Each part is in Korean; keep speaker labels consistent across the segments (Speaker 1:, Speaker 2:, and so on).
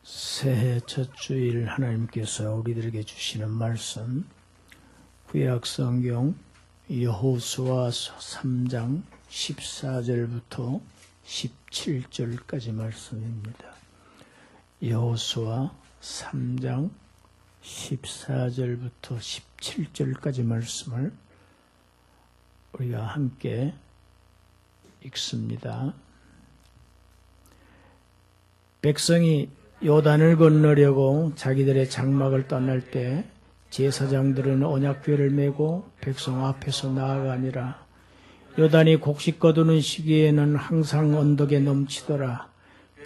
Speaker 1: 새해 첫 주일 하나님께서 우리들에게 주시는 말씀 구약성경 여호수아 3장 14절부터 17절까지 말씀입니다. 여호수아 3장 14절부터 17절까지 말씀을 우리가 함께 읽습니다. 백성이 요단을 건너려고 자기들의 장막을 떠날 때 제사장들은 언약궤를 메고 백성 앞에서 나아가니라. 요단이 곡식 거두는 시기에는 항상 언덕에 넘치더라.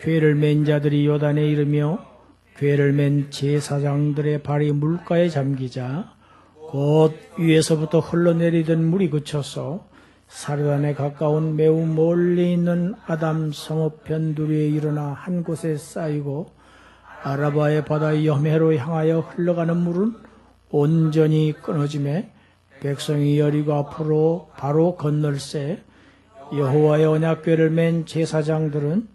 Speaker 1: 궤를 맨 자들이 요단에 이르며 궤를 맨 제사장들의 발이 물가에 잠기자 곧 위에서부터 흘러내리던 물이 그쳐서 사르단에 가까운 매우 멀리 있는 아담 성읍 변두리에 일어나 한 곳에 쌓이고 아라바의 바다 여매로 향하여 흘러가는 물은 온전히 끊어지매 백성이 여리고 앞으로 바로 건널새 여호와의 언약궤를 맨 제사장들은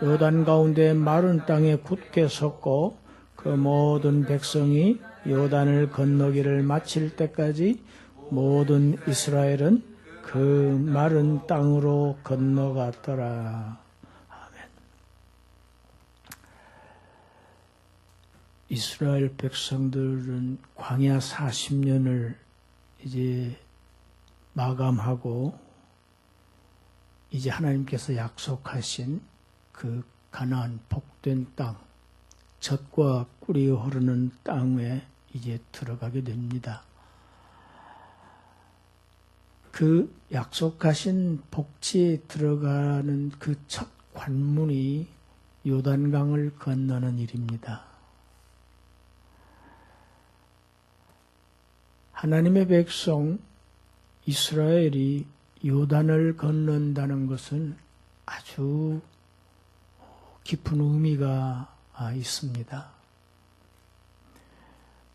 Speaker 1: 요단 가운데 마른 땅에 굳게 섰고 그 모든 백성이 요단을 건너기를 마칠 때까지 모든 이스라엘은 그 마른 땅으로 건너갔더라. 아멘. 이스라엘 백성들은 광야 40년을 이제 마감하고 이제 하나님께서 약속하신 그 가나안 복된 땅, 젖과 꿀이 흐르는 땅에 이제 들어가게 됩니다. 그 약속하신 복지에 들어가는 그 첫 관문이 요단강을 건너는 일입니다. 하나님의 백성 이스라엘이 요단을 건넌다는 것은 아주 깊은 의미가 있습니다.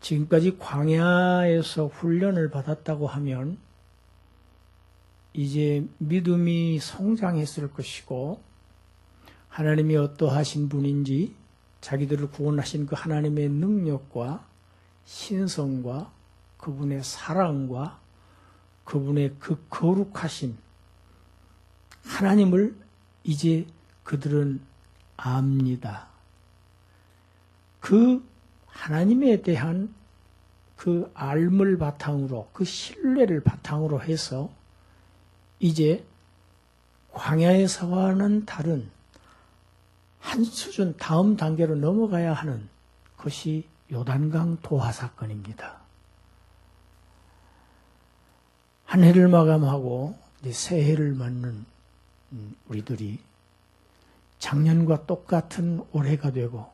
Speaker 1: 지금까지 광야에서 훈련을 받았다고 하면 이제 믿음이 성장했을 것이고 하나님이 어떠하신 분인지 자기들을 구원하신 그 하나님의 능력과 신성과 그분의 사랑과 그분의 그 거룩하심 하나님을 이제 그들은 압니다. 그 하나님에 대한 그 알물 바탕으로 그 신뢰를 바탕으로 해서 이제 광야에서와는 다른 한 수준 다음 단계로 넘어가야 하는 것이 요단강 도하 사건입니다. 한 해를 마감하고 이제 새해를 맞는 우리들이 작년과 똑같은 올해가 되고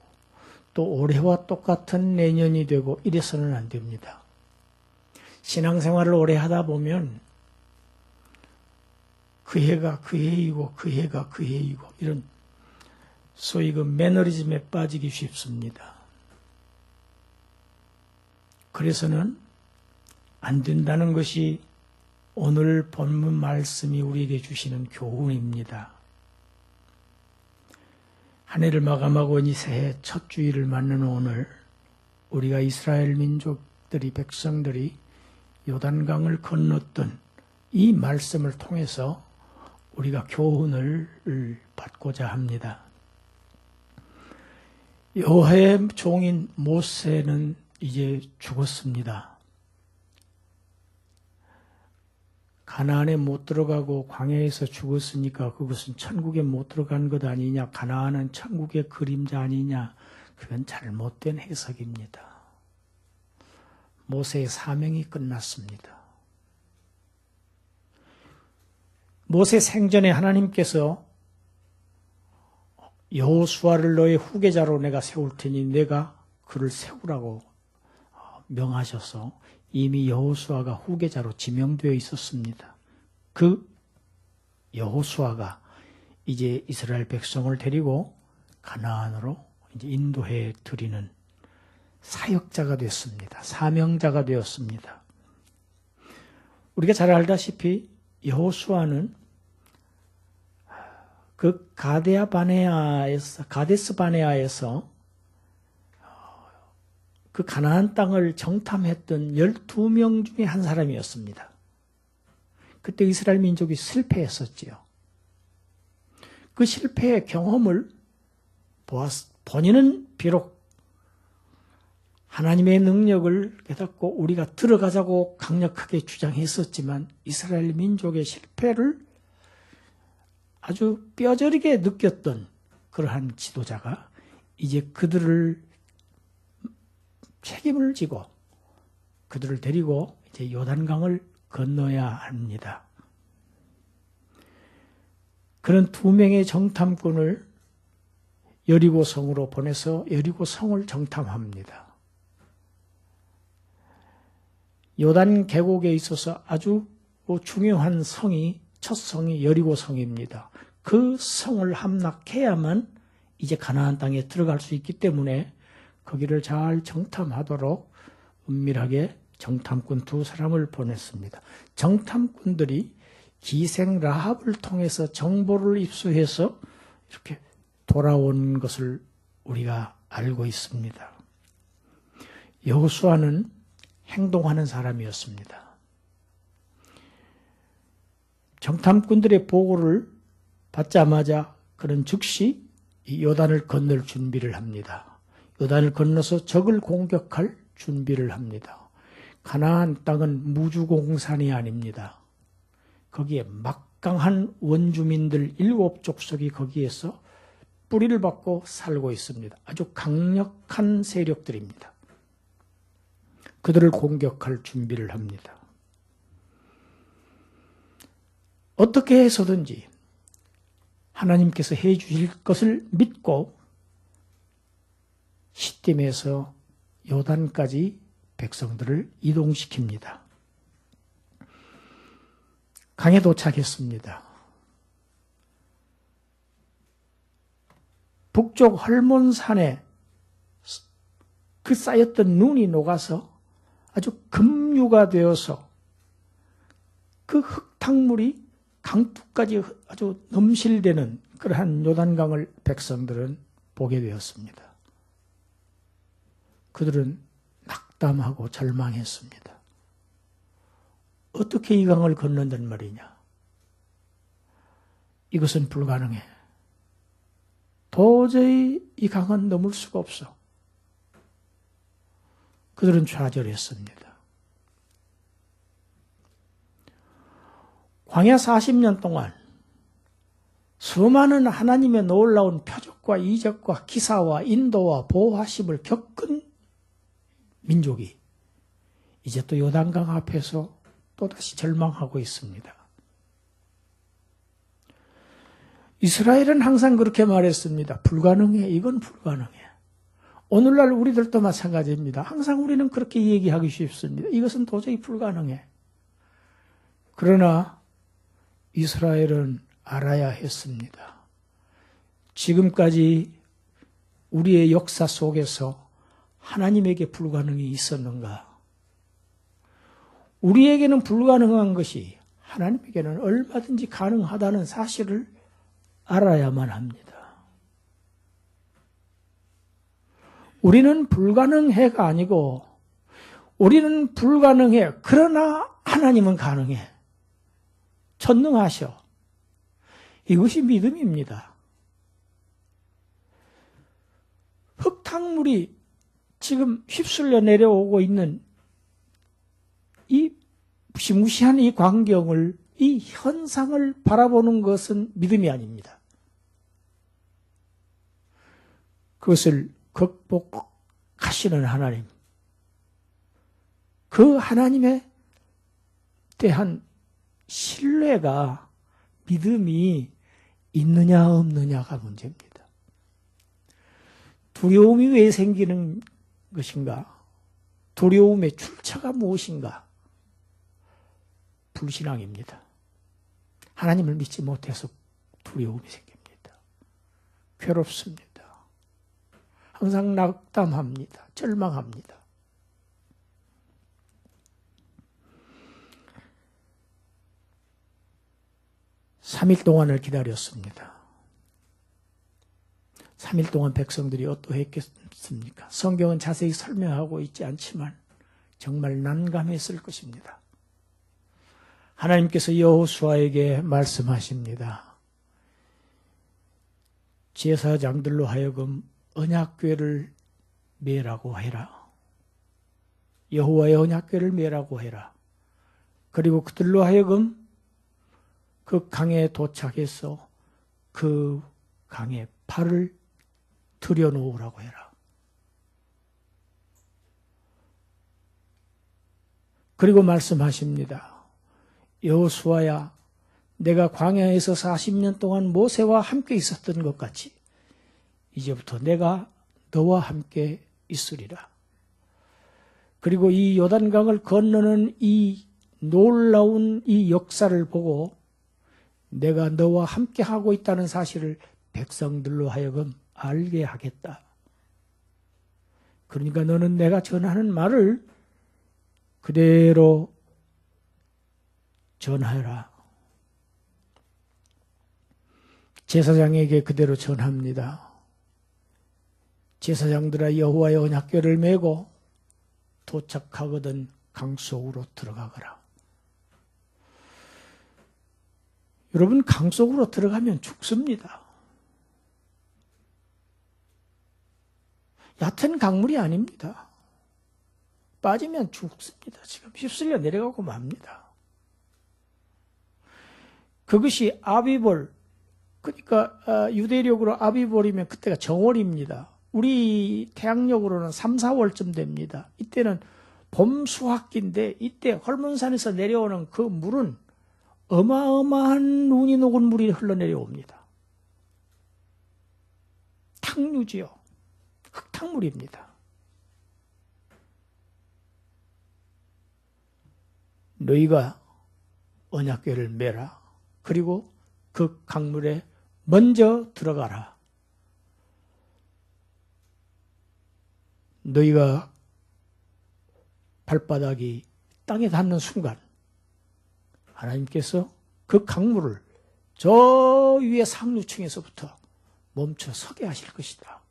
Speaker 1: 또 올해와 똑같은 내년이 되고 이래서는 안 됩니다. 신앙생활을 오래 하다 보면 그 해가 그 해이고 그 해가 그 해이고 이런 소위 그 매너리즘에 빠지기 쉽습니다. 그래서는 안 된다는 것이 오늘 본문 말씀이 우리에게 주시는 교훈입니다. 한 해를 마감하고 이 새해 첫 주일을 맞는 오늘 우리가 이스라엘 민족들이 백성들이 요단강을 건넜던 이 말씀을 통해서 우리가 교훈을 받고자 합니다. 여호와의 종인 모세는 이제 죽었습니다. 가나안에 못 들어가고 광야에서 죽었으니까 그것은 천국에 못 들어간 것 아니냐, 가나안은 천국의 그림자 아니냐, 그건 잘못된 해석입니다. 모세의 사명이 끝났습니다. 모세 생전에 하나님께서 여호수아를 너의 후계자로 내가 세울 테니 내가 그를 세우라고 명하셔서 이미 여호수아가 후계자로 지명되어 있었습니다. 그 여호수아가 이제 이스라엘 백성을 데리고 가나안으로 이제 인도해 드리는 사역자가 됐습니다. 사명자가 되었습니다. 우리가 잘 알다시피 여호수아는 그 가데스 바네아에서 그 가나안 땅을 정탐했던 12명 중에 한 사람이었습니다. 그때 이스라엘 민족이 실패했었지요. 그 실패의 경험을 본인은 비록 하나님의 능력을 깨닫고 우리가 들어가자고 강력하게 주장했었지만 이스라엘 민족의 실패를 아주 뼈저리게 느꼈던 그러한 지도자가 이제 그들을 책임을 지고 그들을 데리고 이제 요단강을 건너야 합니다. 그런 2명의 정탐꾼을 여리고성으로 보내서 여리고성을 정탐합니다. 요단 계곡에 있어서 아주 중요한 성이 첫 성이 여리고성입니다. 그 성을 함락해야만 이제 가나안 땅에 들어갈 수 있기 때문에 거기를 잘 정탐하도록 은밀하게 정탐꾼 2사람을 보냈습니다. 정탐꾼들이 기생 라합을 통해서 정보를 입수해서 이렇게 돌아온 것을 우리가 알고 있습니다. 여호수아는 행동하는 사람이었습니다. 정탐꾼들의 보고를 받자마자 그는 즉시 이 요단을 건널 준비를 합니다. 요단을 건너서 적을 공격할 준비를 합니다. 가나안 땅은 무주공산이 아닙니다. 거기에 막강한 원주민들 7족속이 거기에서 뿌리를 받고 살고 있습니다. 아주 강력한 세력들입니다. 그들을 공격할 준비를 합니다. 어떻게 해서든지 하나님께서 해 주실 것을 믿고 시딤에서 요단까지 백성들을 이동시킵니다. 강에 도착했습니다. 북쪽 헐몬산에 그 쌓였던 눈이 녹아서 아주 급류가 되어서 그 흙탕물이 강둑까지 아주 넘실대는 그러한 요단강을 백성들은 보게 되었습니다. 그들은 낙담하고 절망했습니다. 어떻게 이 강을 건넌단 말이냐? 이것은 불가능해. 도저히 이 강은 넘을 수가 없어. 그들은 좌절했습니다. 광야 40년 동안 수많은 하나님의 놀라운 표적과 이적과 기사와 인도와 보호하심을 겪은 민족이 이제 또 요단강 앞에서 또다시 절망하고 있습니다. 이스라엘은 항상 그렇게 말했습니다. 불가능해. 이건 불가능해. 오늘날 우리들도 마찬가지입니다. 항상 우리는 그렇게 얘기하기 쉽습니다. 이것은 도저히 불가능해. 그러나 이스라엘은 알아야 했습니다. 지금까지 우리의 역사 속에서 하나님에게 불가능이 있었는가? 우리에게는 불가능한 것이 하나님에게는 얼마든지 가능하다는 사실을 알아야만 합니다. 우리는 불가능해가 아니고 우리는 불가능해. 그러나 하나님은 가능해. 전능하셔. 이것이 믿음입니다. 흙탕물이 지금 휩쓸려 내려오고 있는 이 무시무시한 이 광경을, 이 현상을 바라보는 것은 믿음이 아닙니다. 그것을 극복하시는 하나님, 그 하나님에 대한 신뢰가, 믿음이 있느냐 없느냐가 문제입니다. 두려움이 왜 생기는 것인가? 두려움의 출처가 무엇인가? 불신앙입니다. 하나님을 믿지 못해서 두려움이 생깁니다. 괴롭습니다. 항상 낙담합니다. 절망합니다. (3일) 동안을 기다렸습니다. 3일 동안 백성들이 어떠했겠습니까? 성경은 자세히 설명하고 있지 않지만 정말 난감했을 것입니다. 하나님께서 여호수아에게 말씀하십니다. 제사장들로 하여금 언약궤를 매라고 해라. 여호와의 언약궤를 매라고 해라. 그리고 그들로 하여금 그 강에 도착해서 그 강에 발을 들여놓으라고 해라. 그리고 말씀하십니다. 여호수아야, 내가 광야에서 40년 동안 모세와 함께 있었던 것 같이 이제부터 내가 너와 함께 있으리라. 그리고 이 요단강을 건너는 이 놀라운 이 역사를 보고 내가 너와 함께 하고 있다는 사실을 백성들로 하여금 알게 하겠다. 그러니까 너는 내가 전하는 말을 그대로 전하여라. 제사장에게 그대로 전합니다. 제사장들아, 여호와의 언약궤를 메고 도착하거든 강 속으로 들어가거라. 여러분, 강 속으로 들어가면 죽습니다. 얕은 강물이 아닙니다. 빠지면 죽습니다. 지금 휩쓸려 내려가고 맙니다. 그것이 아비볼, 그러니까 유대력으로 아비볼이면 그때가 정월입니다. 우리 태양력으로는 3, 4월쯤 됩니다. 이때는 봄 수확기인데 이때 헐몬산에서 내려오는 그 물은 어마어마한 눈이 녹은 물이 흘러내려옵니다. 탕류지요. 흙탕물입니다. 너희가 언약궤를 매라. 그리고 그 강물에 먼저 들어가라. 너희가 발바닥이 땅에 닿는 순간 하나님께서 그 강물을 저 위에 상류층에서부터 멈춰 서게 하실 것이다.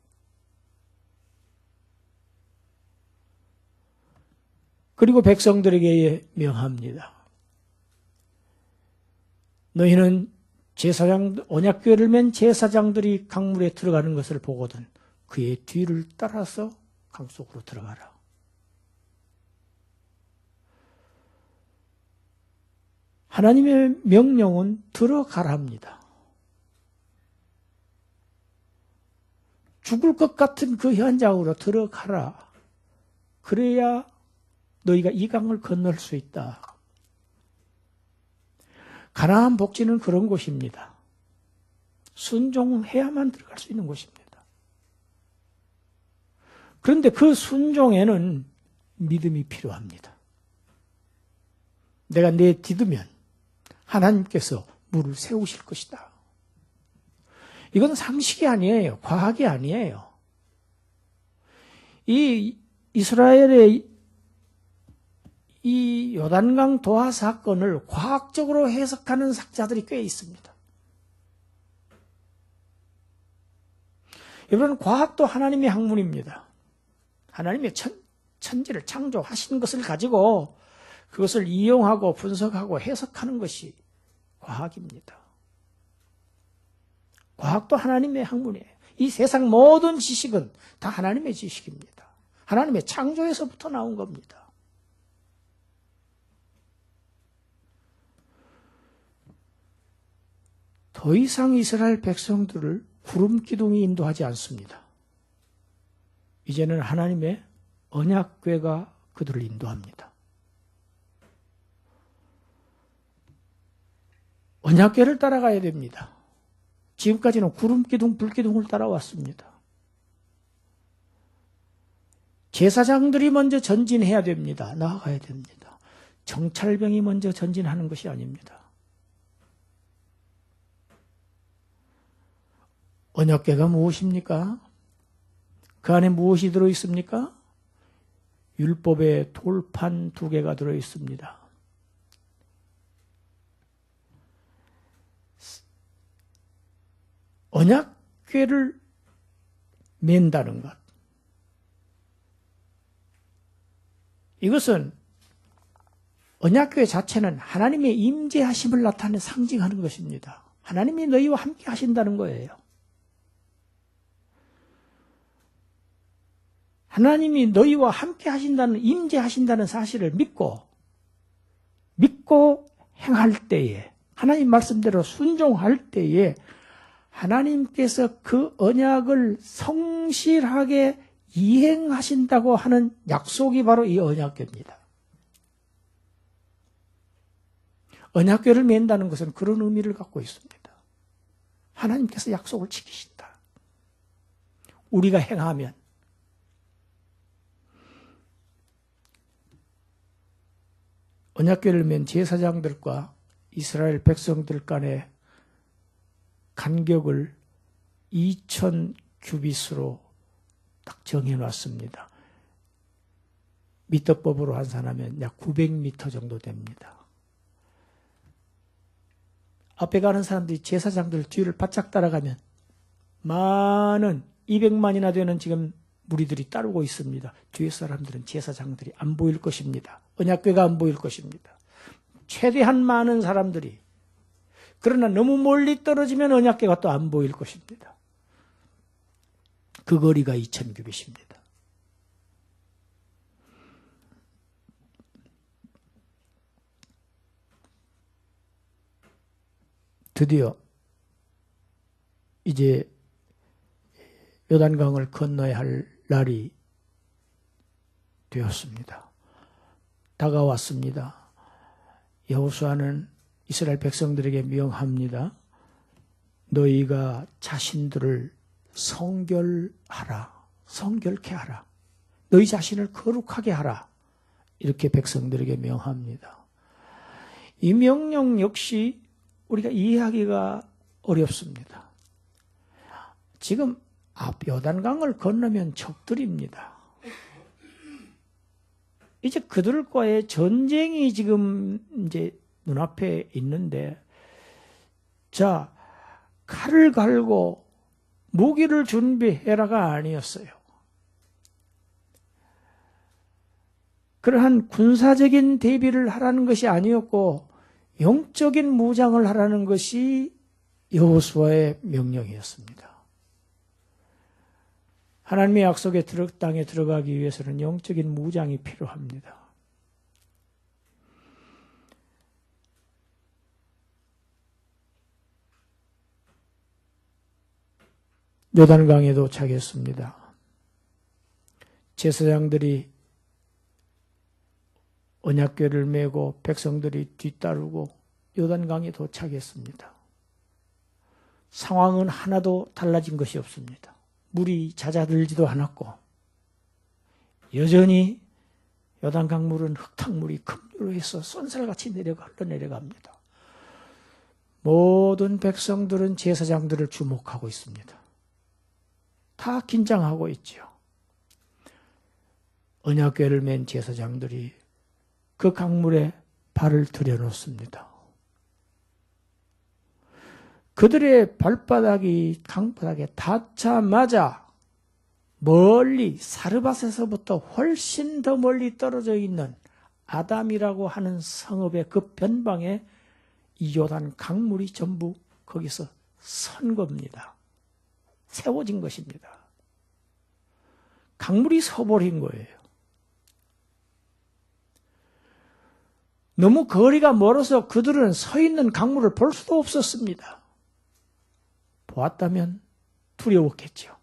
Speaker 1: 그리고 백성들에게 명합니다. 너희는 언약궤를 맨 제사장들이 강물에 들어가는 것을 보거든 그의 뒤를 따라서 강 속으로 들어가라. 하나님의 명령은 들어가랍니다. 죽을 것 같은 그 현장으로 들어가라. 그래야 너희가 이 강을 건널 수 있다. 가나안 복지는 그런 곳입니다. 순종해야만 들어갈 수 있는 곳입니다. 그런데 그 순종에는 믿음이 필요합니다. 내가 내딛으면 하나님께서 물을 세우실 것이다. 이건 상식이 아니에요. 과학이 아니에요. 이 이스라엘의 이 요단강 도하 사건을 과학적으로 해석하는 학자들이 꽤 있습니다. 여러분, 과학도 하나님의 학문입니다. 하나님의 천지를 창조하신 것을 가지고 그것을 이용하고 분석하고 해석하는 것이 과학입니다. 과학도 하나님의 학문이에요. 이 세상 모든 지식은 다 하나님의 지식입니다. 하나님의 창조에서부터 나온 겁니다. 더 이상 이스라엘 백성들을 구름 기둥이 인도하지 않습니다. 이제는 하나님의 언약궤가 그들을 인도합니다. 언약궤를 따라가야 됩니다. 지금까지는 구름 기둥, 불 기둥을 따라왔습니다. 제사장들이 먼저 전진해야 됩니다. 나아가야 됩니다. 정찰병이 먼저 전진하는 것이 아닙니다. 언약궤가 무엇입니까? 그 안에 무엇이 들어있습니까? 율법의 돌판 2개가 들어있습니다. 언약궤를 맨다는 것. 이것은 언약궤 자체는 하나님의 임재하심을 나타내 상징하는 것입니다. 하나님이 너희와 함께 하신다는 거예요. 하나님이 너희와 함께 하신다는, 임재하신다는 사실을 믿고 행할 때에, 하나님 말씀대로 순종할 때에 하나님께서 그 언약을 성실하게 이행하신다고 하는 약속이 바로 이 언약궤입니다. 언약궤를 맨다는 것은 그런 의미를 갖고 있습니다. 하나님께서 약속을 지키신다. 우리가 행하면. 언약궤를 맨 제사장들과 이스라엘 백성들 간의 간격을 2000 규빗으로 딱 정해놨습니다. 미터법으로 환산하면 약 900m 정도 됩니다. 앞에 가는 사람들이 제사장들 뒤를 바짝 따라가면 많은 200만이나 되는 지금 무리들이 따르고 있습니다. 뒤에 사람들은 제사장들이 안 보일 것입니다. 언약궤가 안 보일 것입니다. 최대한 많은 사람들이. 그러나 너무 멀리 떨어지면 언약궤가 또 안 보일 것입니다. 그 거리가 2000규빗입니다. 드디어 이제 요단강을 건너야 할 날이 되었습니다. 다가왔습니다. 여호수아는 이스라엘 백성들에게 명합니다. 너희가 자신들을 성결하라. 성결케 하라. 너희 자신을 거룩하게 하라. 이렇게 백성들에게 명합니다. 이 명령 역시 우리가 이해하기가 어렵습니다. 지금 앞 요단강을 건너면 적들입니다. 이제 그들과의 전쟁이 지금 이제 눈앞에 있는데, 자, 칼을 갈고 무기를 준비해라가 아니었어요. 그러한 군사적인 대비를 하라는 것이 아니었고 영적인 무장을 하라는 것이 여호수아의 명령이었습니다. 하나님의 약속의 땅에 들어가기 위해서는 영적인 무장이 필요합니다. 요단강에 도착했습니다. 제사장들이 언약궤를 메고 백성들이 뒤따르고 요단강에 도착했습니다. 상황은 하나도 달라진 것이 없습니다. 물이 잦아들지도 않았고 여전히 요단강 물은 흙탕물이 급류로 해서 쏜살같이 흘러내려갑니다. 모든 백성들은 제사장들을 주목하고 있습니다. 다 긴장하고 있죠. 언약궤를 맨 제사장들이 그 강물에 발을 들여놓습니다. 그들의 발바닥이 강바닥에 닿자마자 멀리 사르밧에서부터 훨씬 더 멀리 떨어져 있는 아담이라고 하는 성읍의 그 변방에 이 요단 강물이 전부 거기서 선 겁니다. 세워진 것입니다. 강물이 서버린 거예요. 너무 거리가 멀어서 그들은 서 있는 강물을 볼 수도 없었습니다. 보았다면 두려웠겠죠.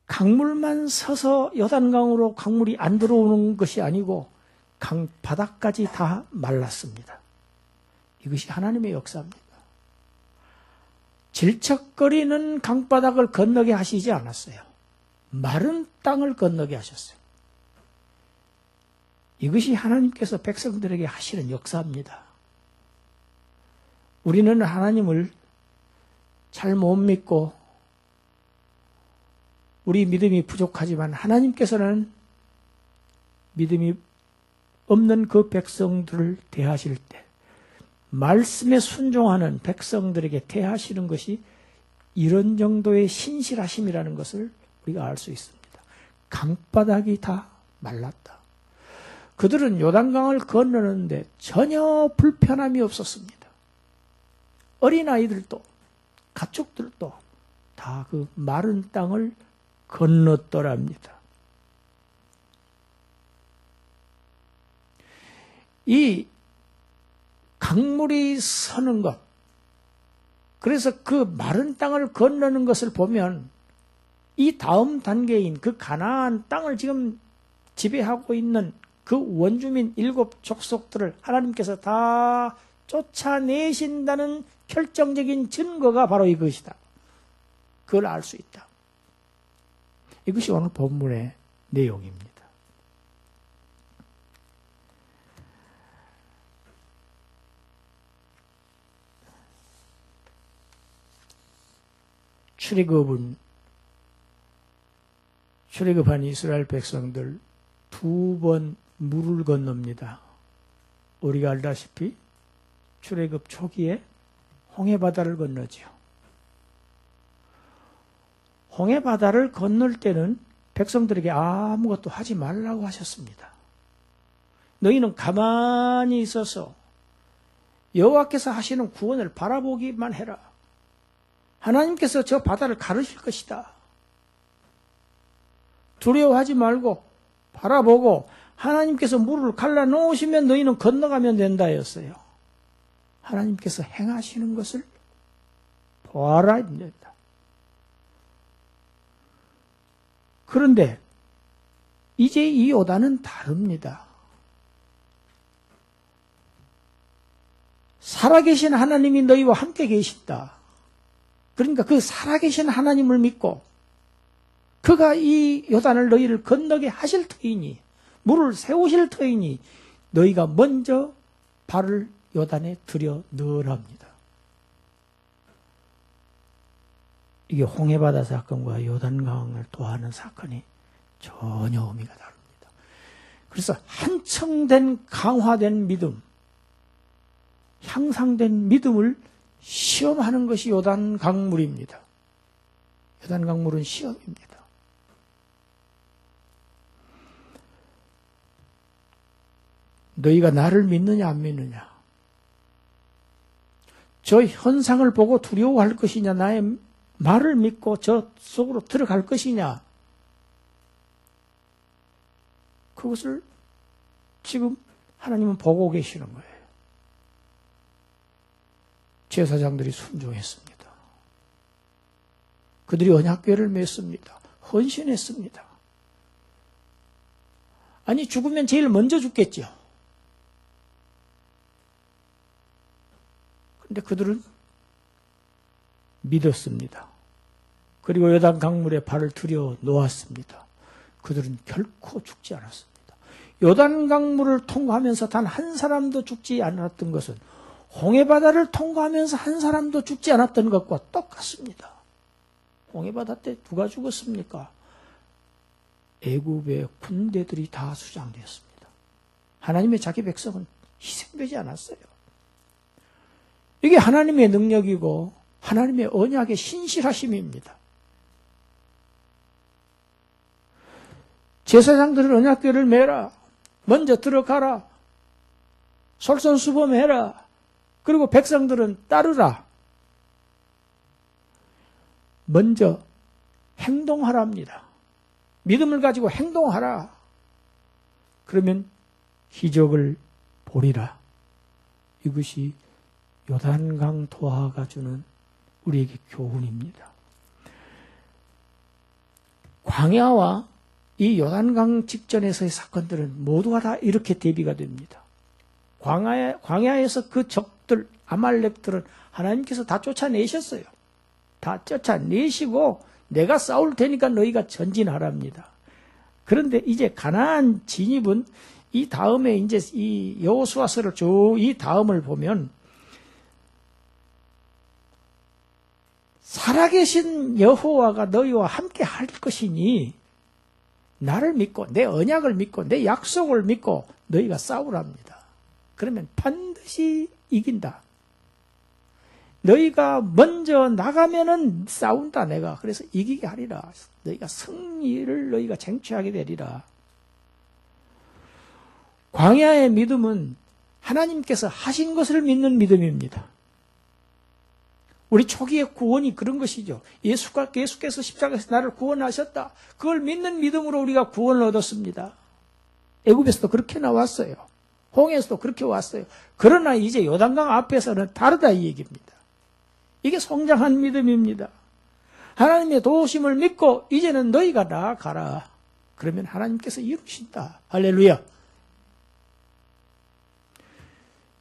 Speaker 1: 강물만 서서 요단강으로 강물이 안 들어오는 것이 아니고 강 바닥까지 다 말랐습니다. 이것이 하나님의 역사입니다. 질척거리는 강바닥을 건너게 하시지 않았어요. 마른 땅을 건너게 하셨어요. 이것이 하나님께서 백성들에게 하시는 역사입니다. 우리는 하나님을 잘 못 믿고 우리 믿음이 부족하지만 하나님께서는 믿음이 없는 그 백성들을 대하실 때 말씀에 순종하는 백성들에게 대하시는 것이 이런 정도의 신실하심이라는 것을 우리가 알 수 있습니다. 강바닥이 다 말랐다. 그들은 요단강을 건너는데 전혀 불편함이 없었습니다. 어린아이들도 가축들도 다 그 마른 땅을 건넜더랍니다. 이 강물이 서는 것, 그래서 그 마른 땅을 건너는 것을 보면 이 다음 단계인 그 가나안 땅을 지금 지배하고 있는 그 원주민 7족속들을 하나님께서 다 쫓아내신다는 결정적인 증거가 바로 이것이다. 그걸 알 수 있다. 이것이 오늘 본문의 내용입니다. 출애굽한 이스라엘 백성들 2번 물을 건넙니다. 우리가 알다시피 출애굽 초기에 홍해바다를 건너지요. 홍해바다를 건널 때는 백성들에게 아무것도 하지 말라고 하셨습니다. 너희는 가만히 있어서 여호와께서 하시는 구원을 바라보기만 해라. 하나님께서 저 바다를 가르실 것이다. 두려워하지 말고 바라보고 하나님께서 물을 갈라놓으시면 너희는 건너가면 된다였어요. 하나님께서 행하시는 것을 보아라 입니다. 그런데 이제 이 요단은 다릅니다. 살아계신 하나님이 너희와 함께 계신다. 그러니까 그 살아계신 하나님을 믿고 그가 이 요단을 너희를 건너게 하실 터이니 물을 세우실 터이니 너희가 먼저 발을 요단에 들여 넣으랍니다. 이게 홍해바다 사건과 요단강을 도하는 사건이 전혀 의미가 다릅니다. 그래서 한층된 강화된 믿음, 향상된 믿음을 시험하는 것이 요단강물입니다. 요단강물은 시험입니다. 너희가 나를 믿느냐 안 믿느냐? 저 현상을 보고 두려워할 것이냐? 나의 말을 믿고 저 속으로 들어갈 것이냐? 그것을 지금 하나님은 보고 계시는 거예요. 제사장들이 순종했습니다. 그들이 언약궤를 맸습니다. 헌신했습니다. 아니 죽으면 제일 먼저 죽겠죠. 그런데 그들은 믿었습니다. 그리고 요단 강물에 발을 들여 놓았습니다. 그들은 결코 죽지 않았습니다. 요단 강물을 통과하면서 단 한 사람도 죽지 않았던 것은 홍해바다를 통과하면서 한 사람도 죽지 않았던 것과 똑같습니다. 홍해바다 때 누가 죽었습니까? 애굽의 군대들이 다 수장되었습니다. 하나님의 자기 백성은 희생되지 않았어요. 이게 하나님의 능력이고 하나님의 언약의 신실하심입니다. 제사장들은 언약궤를 매라. 먼저 들어가라. 솔선수범해라. 그리고 백성들은 따르라. 먼저 행동하랍니다. 믿음을 가지고 행동하라. 그러면 기적을 보리라. 이것이 요단강 도하가 주는 우리에게 교훈입니다. 광야와 이 요단강 직전에서의 사건들은 모두가 다 이렇게 대비가 됩니다. 광야에서 그 적들, 아말렉들은 하나님께서 다 쫓아내셨어요. 다 쫓아내시고 내가 싸울 테니까 너희가 전진하랍니다. 그런데 이제 가나안 진입은 이 다음에 이제 이 여호수아서를 쭉 이 다음을 보면 살아계신 여호와가 너희와 함께 할 것이니 나를 믿고 내 언약을 믿고 내 약속을 믿고 너희가 싸우랍니다. 그러면 반드시 이긴다. 너희가 먼저 나가면은 싸운다 내가. 그래서 이기게 하리라. 너희가 승리를 너희가 쟁취하게 되리라. 광야의 믿음은 하나님께서 하신 것을 믿는 믿음입니다. 우리 초기의 구원이 그런 것이죠. 예수께서 십자가에서 나를 구원하셨다. 그걸 믿는 믿음으로 우리가 구원을 얻었습니다. 애굽에서도 그렇게 나왔어요. 홍해에서도 그렇게 왔어요. 그러나 이제 요단강 앞에서는 다르다 이 얘기입니다. 이게 성장한 믿음입니다. 하나님의 도우심을 믿고 이제는 너희가 나아가라. 그러면 하나님께서 이루신다. 할렐루야.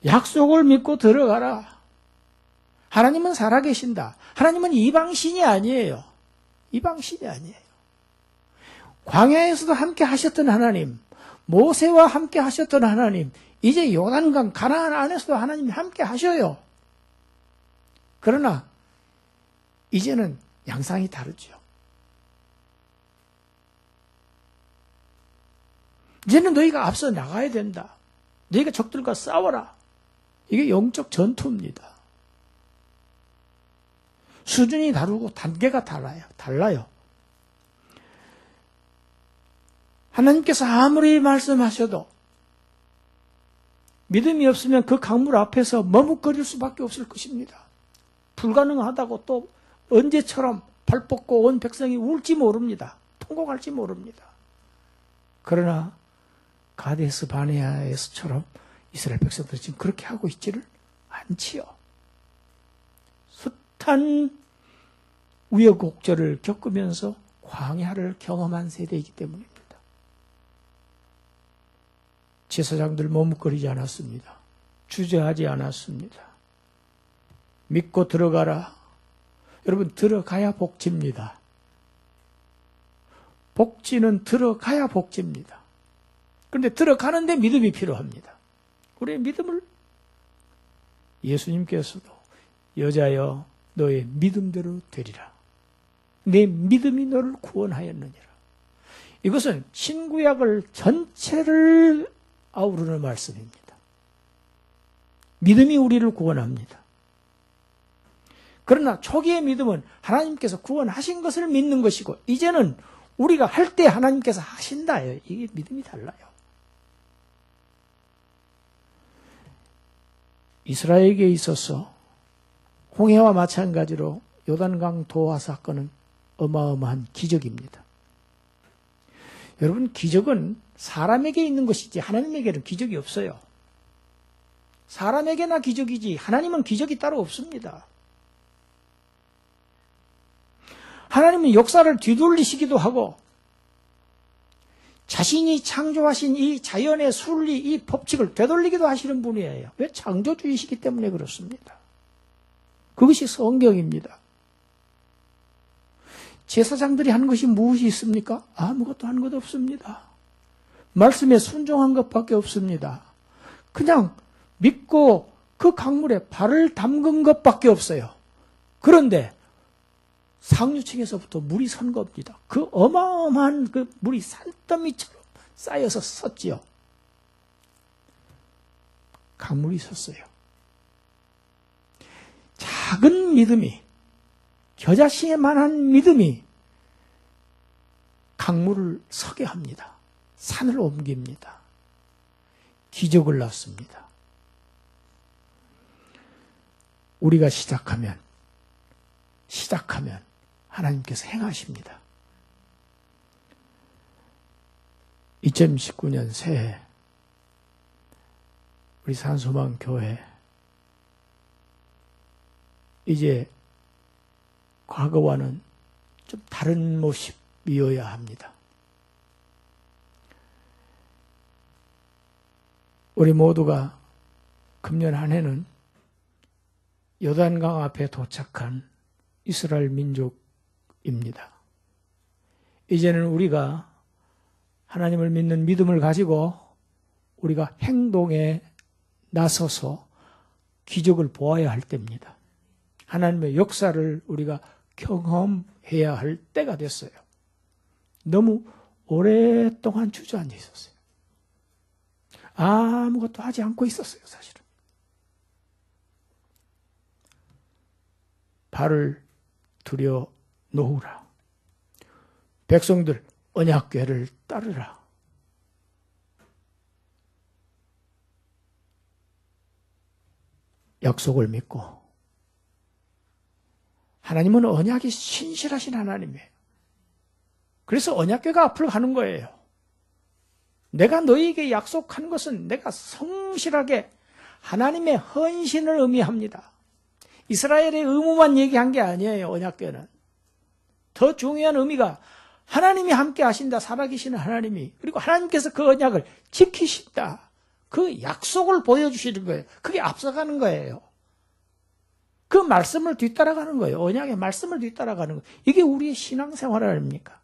Speaker 1: 약속을 믿고 들어가라. 하나님은 살아계신다. 하나님은 이방신이 아니에요. 이방신이 아니에요. 광야에서도 함께 하셨던 하나님, 모세와 함께 하셨던 하나님, 이제 요단강 가나안 안에서도 하나님이 함께 하셔요. 그러나 이제는 양상이 다르죠. 이제는 너희가 앞서 나가야 된다. 너희가 적들과 싸워라. 이게 영적 전투입니다. 수준이 다르고 단계가 달라요. 하나님께서 아무리 말씀하셔도 믿음이 없으면 그 강물 앞에서 머뭇거릴 수밖에 없을 것입니다. 불가능하다고 또 언제처럼 발 뻗고 온 백성이 울지 모릅니다. 통곡할지 모릅니다. 그러나 가데스 바네아에서처럼 이스라엘 백성들이 지금 그렇게 하고 있지를 않지요. 숱한 우여곡절을 겪으면서 광야를 경험한 세대이기 때문입니다. 제사장들 머뭇거리지 않았습니다. 주저하지 않았습니다. 믿고 들어가라. 여러분, 들어가야 복지입니다. 복지는 들어가야 복지입니다. 그런데 들어가는데 믿음이 필요합니다. 우리의 믿음을 예수님께서도 여자여 너의 믿음대로 되리라. 내 믿음이 너를 구원하였느니라. 이것은 신구약을 전체를 아우르는 말씀입니다. 믿음이 우리를 구원합니다. 그러나 초기의 믿음은 하나님께서 구원하신 것을 믿는 것이고 이제는 우리가 할 때 하나님께서 하신다예요. 이게 믿음이 달라요. 이스라엘에게 있어서 홍해와 마찬가지로 요단강 도화 사건은 어마어마한 기적입니다. 여러분, 기적은 사람에게 있는 것이지 하나님에게는 기적이 없어요. 사람에게나 기적이지 하나님은 기적이 따로 없습니다. 하나님은 역사를 뒤돌리시기도 하고 자신이 창조하신 이 자연의 순리, 이 법칙을 되돌리기도 하시는 분이에요. 왜? 창조주이시기 때문에 그렇습니다. 그것이 성경입니다. 제사장들이 하는 것이 무엇이 있습니까? 아무것도 하는 것 없습니다. 말씀에 순종한 것밖에 없습니다. 그냥 믿고 그 강물에 발을 담근 것밖에 없어요. 그런데 상류층에서부터 물이 선 겁니다. 그 어마어마한 그 물이 산더미처럼 쌓여서 섰지요. 강물이 섰어요. 작은 믿음이, 겨자씨에만한 믿음이 강물을 서게 합니다. 산을 옮깁니다. 기적을 낳습니다. 우리가 시작하면 하나님께서 행하십니다. 2019년 새해 우리 산소망 교회 이제 과거와는 좀 다른 모습이어야 합니다. 우리 모두가 금년 한 해는 요단강 앞에 도착한 이스라엘 민족입니다. 이제는 우리가 하나님을 믿는 믿음을 가지고 우리가 행동에 나서서 기적을 보아야 할 때입니다. 하나님의 역사를 우리가 경험해야 할 때가 됐어요. 너무 오랫동안 주저앉아 있었어요. 아무것도 하지 않고 있었어요, 사실은. 발을 들여 놓으라. 백성들 언약궤를 따르라. 약속을 믿고, 하나님은 언약이 신실하신 하나님이에요. 그래서 언약궤가 앞으로 가는 거예요. 내가 너희에게 약속한 것은 내가 성실하게 하나님의 헌신을 의미합니다. 이스라엘의 의무만 얘기한 게 아니에요. 언약궤는 더 중요한 의미가 하나님이 함께 하신다. 살아계시는 하나님이. 그리고 하나님께서 그 언약을 지키신다. 그 약속을 보여주시는 거예요. 그게 앞서가는 거예요. 그 말씀을 뒤따라가는 거예요. 언약의 말씀을 뒤따라가는 거예요. 이게 우리의 신앙생활 아닙니까?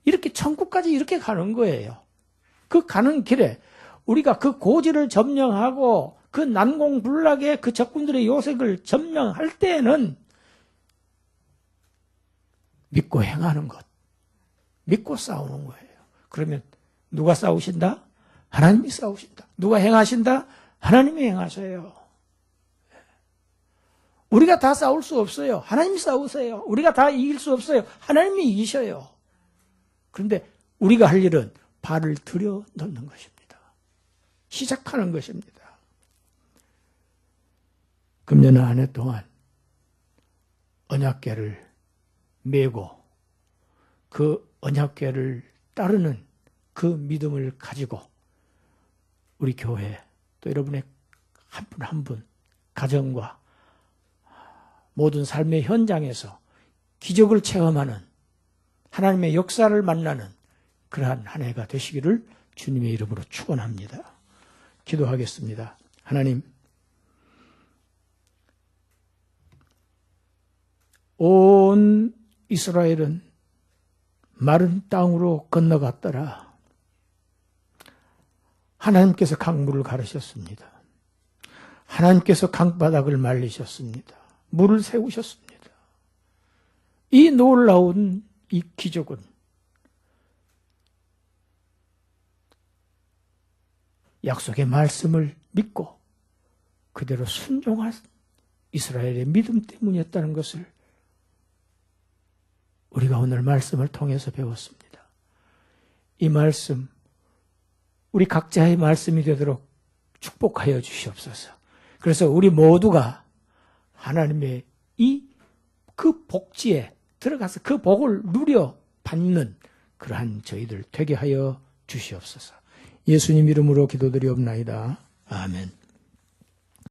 Speaker 1: 이렇게 천국까지 이렇게 가는 거예요. 그 가는 길에 우리가 그 고지를 점령하고 그 난공불락의 그 적군들의 요색을 점령할 때에는 믿고 행하는 것, 믿고 싸우는 거예요. 그러면 누가 싸우신다? 하나님이 싸우신다. 누가 행하신다? 하나님이 행하셔요. 우리가 다 싸울 수 없어요. 하나님이 싸우세요. 우리가 다 이길 수 없어요. 하나님이 이기셔요. 그런데 우리가 할 일은 발을 들여 놓는 것입니다. 시작하는 것입니다. 금년 한 해 동안 언약궤를 메고 그 언약궤를 따르는 그 믿음을 가지고 우리 교회 또 여러분의 한 분 한 분 가정과 모든 삶의 현장에서 기적을 체험하는 하나님의 역사를 만나는 그러한 한 해가 되시기를 주님의 이름으로 축원합니다. 기도하겠습니다. 하나님, 온 이스라엘은 마른 땅으로 건너갔더라. 하나님께서 강물을 가르셨습니다. 하나님께서 강바닥을 말리셨습니다. 물을 세우셨습니다. 이 놀라운 이 기적은 약속의 말씀을 믿고 그대로 순종한 이스라엘의 믿음 때문이었다는 것을 우리가 오늘 말씀을 통해서 배웠습니다. 이 말씀, 우리 각자의 말씀이 되도록 축복하여 주시옵소서. 그래서 우리 모두가 하나님의 그 복지에 들어가서 그 복을 누려 받는 그러한 저희들 되게 하여 주시옵소서. 예수님 이름으로 기도드리옵나이다. 아멘.